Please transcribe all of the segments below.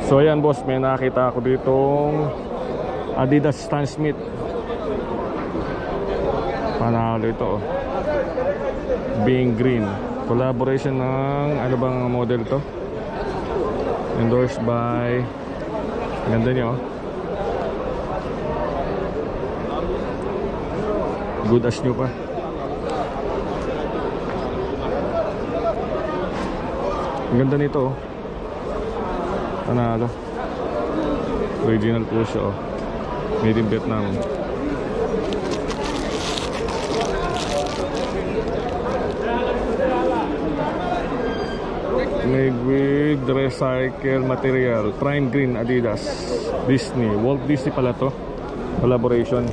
So ayan boss, may nakita ako ditong Adidas Stan Smith. Panalo ito, oh. Being Green. Collaboration ng ano bang model to? Endorsed by, ganda niya, oh. Good as new pa. Ang ganda nito, oh. Panalo. Original po siya, oh. Made in Vietnam. Made with recycled material. Prime Green Adidas Disney. Walt Disney pala to. Collaboration.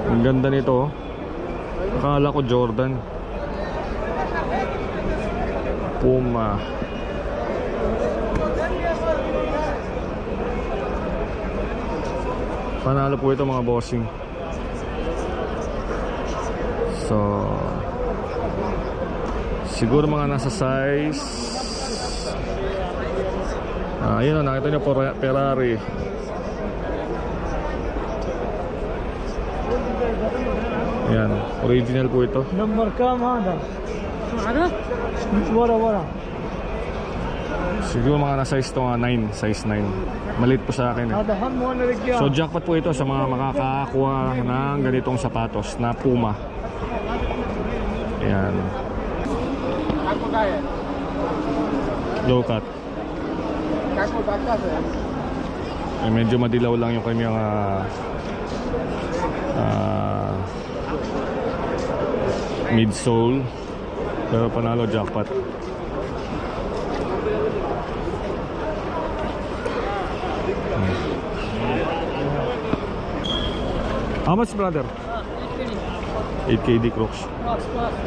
Ang ganda nito, oh. Akala ko Jordan. Puma. Panalo po ito mga bossing. So siguro mga nasa size ayun, nakita nyo Ferrari. Ayan, original po ito. Number kam hada. Ano? Wala. Siguro mga nasa size to, 9, size 9. Malit po sa akin, eh. Hada ham mo naligyan. So jackpot po ito sa mga makakakuha ng ganitong sapatos na Puma. Ayan. Low cut. Eh, medyo madilaw lang yung kanyang midsole. Pero panalo, jackpot. How much, brother? 8KD Crocs.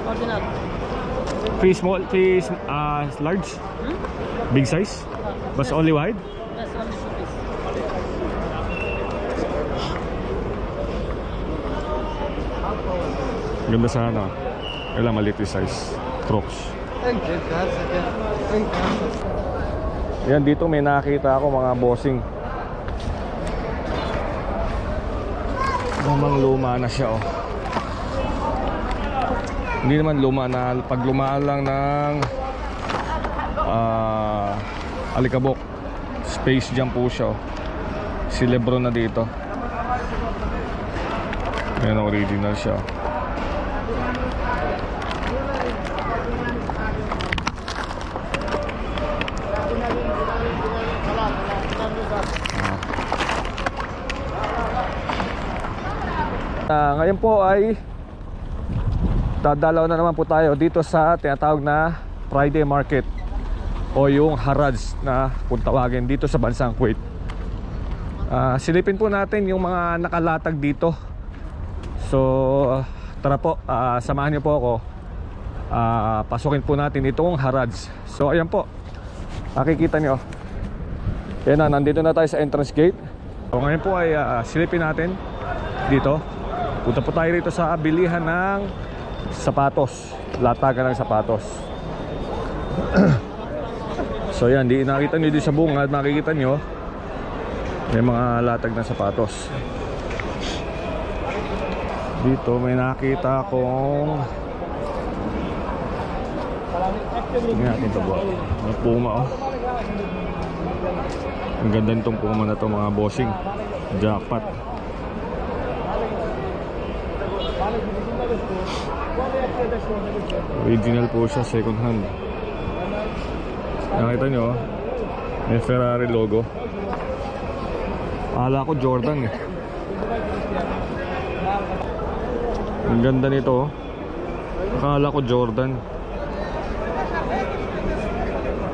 Original. Three small, three large? Big size? But only wide? Yes, only two piece. Ganda sana. Kailang maliit yung size. Crocs. Yan, dito may nakita ako mga bossing. Namang luma na siya, oh. Hindi naman luma na, pag lumaan lang ng alikabok. Space Jam po siya, oh. Si Lebron na dito. Ayan, original siya, oh. Ngayon po ay dadalaw na naman po tayo dito sa tinatawag na Friday Market o yung Harrods na kung tawagin dito sa bansang Kuwait. Silipin po natin yung mga nakalatag dito. So tara po, samahan niyo po ako. Pasukin po natin itong Harrods. So ayan po, nakikita niyo. Yan na, nandito na tayo sa entrance gate. So ngayon po ay silipin natin dito. Punta po tayo rito sa bilihan ng sapatos, latagan ng sapatos. So yan, di nakita nyo dito sa bungad, makikita nyo may mga latag ng sapatos. Dito may nakita akong, tingnan natin ito po, may Puma, oh. Ang ganda nitong Puma na to mga bossing. Jackpot. Original po siya, second hand. Nakita nyo, may Ferrari logo. Akala ko Jordan, eh. Ang ganda nito, oh. Akala ko Jordan.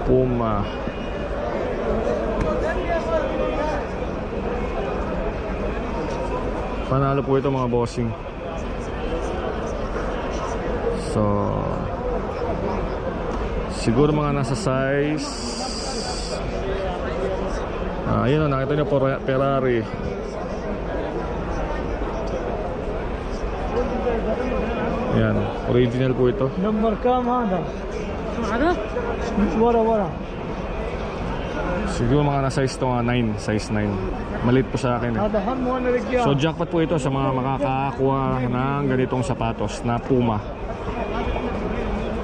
Puma. Panalo po ito mga bossing. So siguro mga nasa size ayun, nakita nyo Ferrari. Ayan, original po ito. نمبر كام هذا؟ هذا؟ ورا Siguro mga na-size to, 9, size 9. Maliit po sa akin eh. هذا هم وانا رجال. So jackpot po ito sa mga makakakuha ng ganitong sapatos na Puma.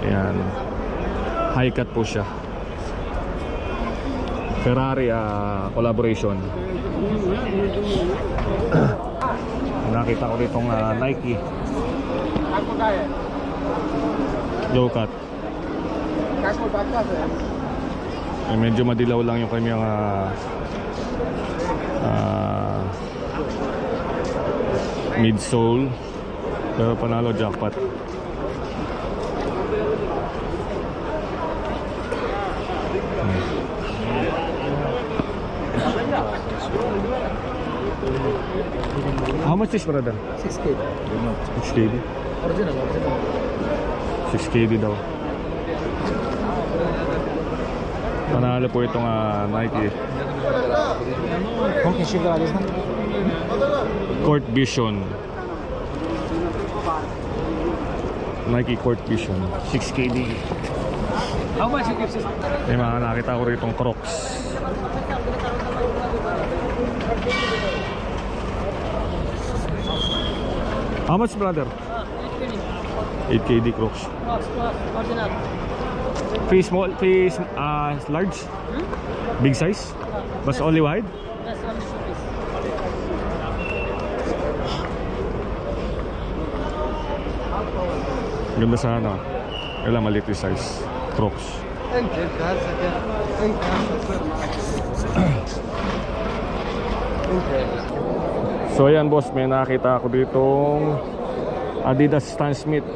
Ayan. High cut po siya. Ferrari collaboration. Nakita ko ditong Nike low cut. Medyo madilaw lang yung kanyang midsole, pero panalo jackpot. How much is, brother? 6K. 6KD. Original. 6KD daw. Panalo po itong Nike ممكن شيء عليه. Court Vision. Nike Court Vision 6KD. How much you give this? May mga nakita ko rito Crocs. How much, brother? 8KD Crocs. Original. Free small, free large? Big size? But only wide? Yes, only shoes. Ganda sa ano. Kailan maliit yung size. Crocs. So ayan boss, may nakita ako ditong Adidas Stan Smith.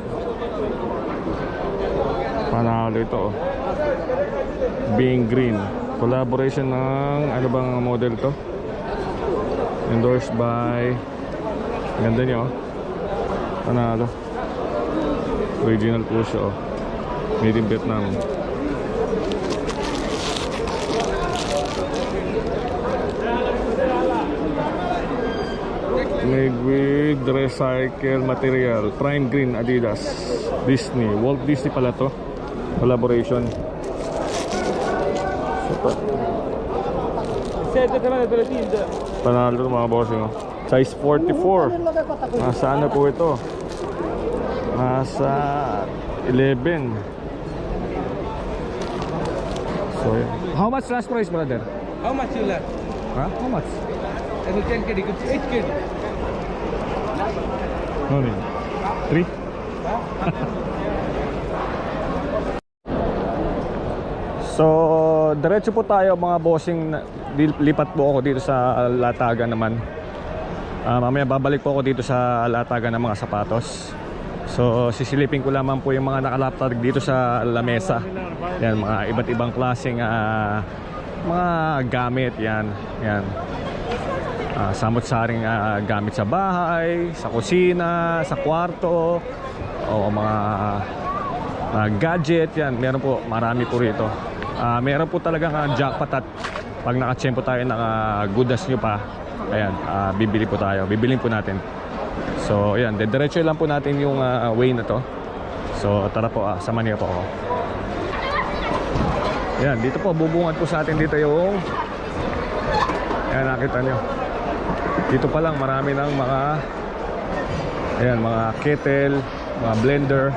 Panalo ito oh. Being Green. Collaboration ng ano bang model to? Endorsed by, ganda nyo oh. Panalo. Original po siya oh. Made in Vietnam. Made with recycled material. Prime Green Adidas Disney. Walt Disney pala to. Collaboration. Panalo mga bossing oh. Size 44. Nasa ano po ito? Nasa 11. So yeah. How much last price, brother? How much you left? Huh? How much? I will 10KD, 8KD. No need. 3? So, diretso po tayo mga bossing. Lipat po ako dito sa latagan naman. Mamaya babalik po ako dito sa latagan ng mga sapatos. So, sisilipin ko lamang po yung mga nakalatag dito sa lamesa. Yan, mga iba't ibang klaseng mga gamit. Yan, yan. Samot-saring gamit sa bahay, sa kusina, sa kwarto, o mga gadget. Yan, meron po, marami po rito. Meron po talagang jackpot at pag nakachempo tayo ng goodas nyo pa, ayan, bibili po tayo, bibilin po natin. So ayan, diretso lang po natin yung way na to. So tara po, samahan niyo po ako. Ayan, dito po, bubungad po sa atin dito yung, ayan, nakita nyo. Dito pa lang marami ng mga, ayan, mga kettle, mga blender.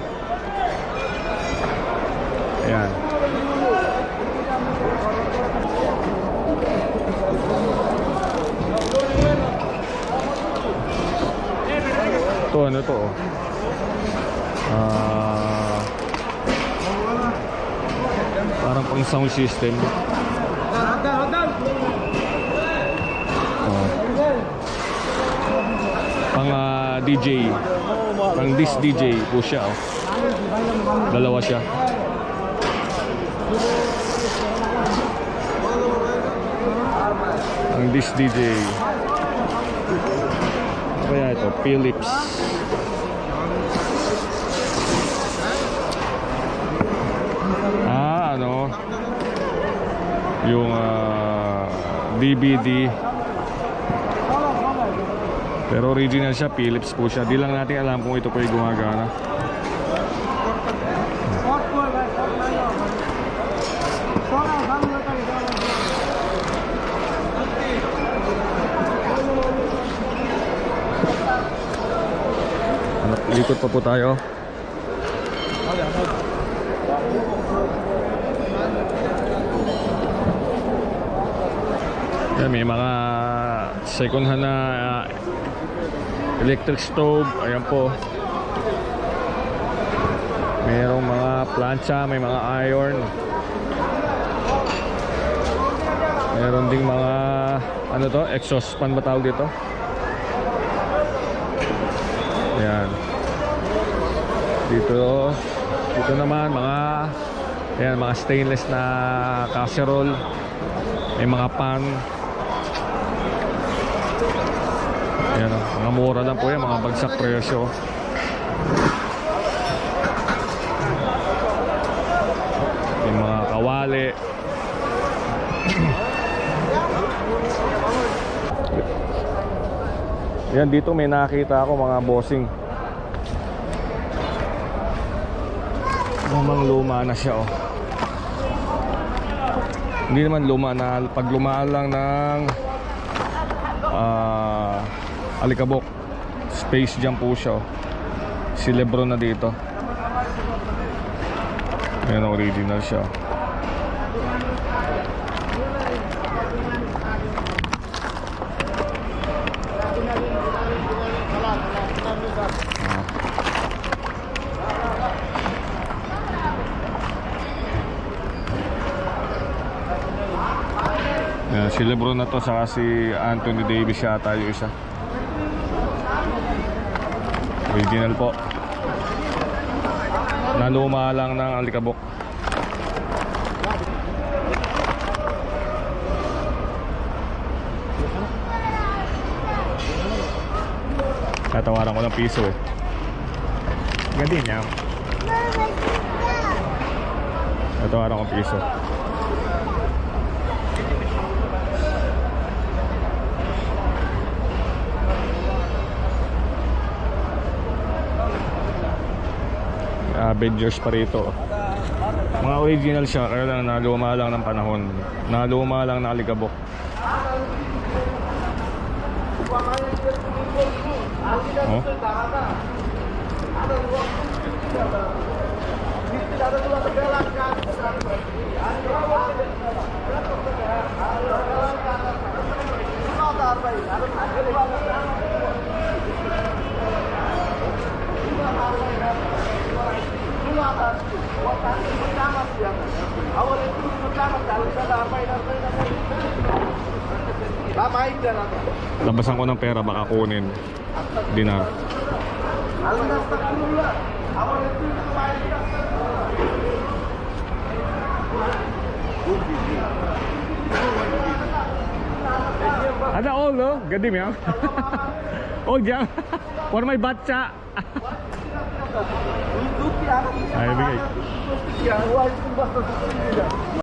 Ayan. Ito, ano to oh. Parang pang sound system. Pang DJ, pang disc DJ po siya oh. Dalawa siya. Pang disc DJ. Kaya ito, Philips. Ano? Yung DVD. Pero original siya, Philips po siya. Di lang natin alam kung ito po ay gumagana. Likot pa po tayo. Yan, may mga second hand na electric stove. Ayan po. Mayroong mga plancha, may mga iron. Meron ding mga ano to, exhaust fan ba tawag dito? Ayan. Dito naman mga stainless na casserole. May mga pan. Ayan, mga mura lang po yan, mga bagsak presyo. May mga kawali. Yan, dito may nakita ako mga bossing. Namang luma na siya, oh. Hindi naman luma na, pag lumaan lang ng alikabok. Space Jam po siya, oh. Si Lebron na dito. Ayan, original siya. Ayan, si Lebron na to, saka si Anthony Davis yata yung isa. Original po. Naluma lang ng alikabok. Tatawaran ko ng piso eh. Ganda niya. Tatawaran ko ng piso. Avengers pa rito. Mga original siya, kaya lang naluma lang ng panahon. Naluma lang na alikabok. Oh. Labasan ko ng pera, baka kunin. Dinar. Ada all no? Gadim ya. Oh jam. For my batcha. Ay bigay.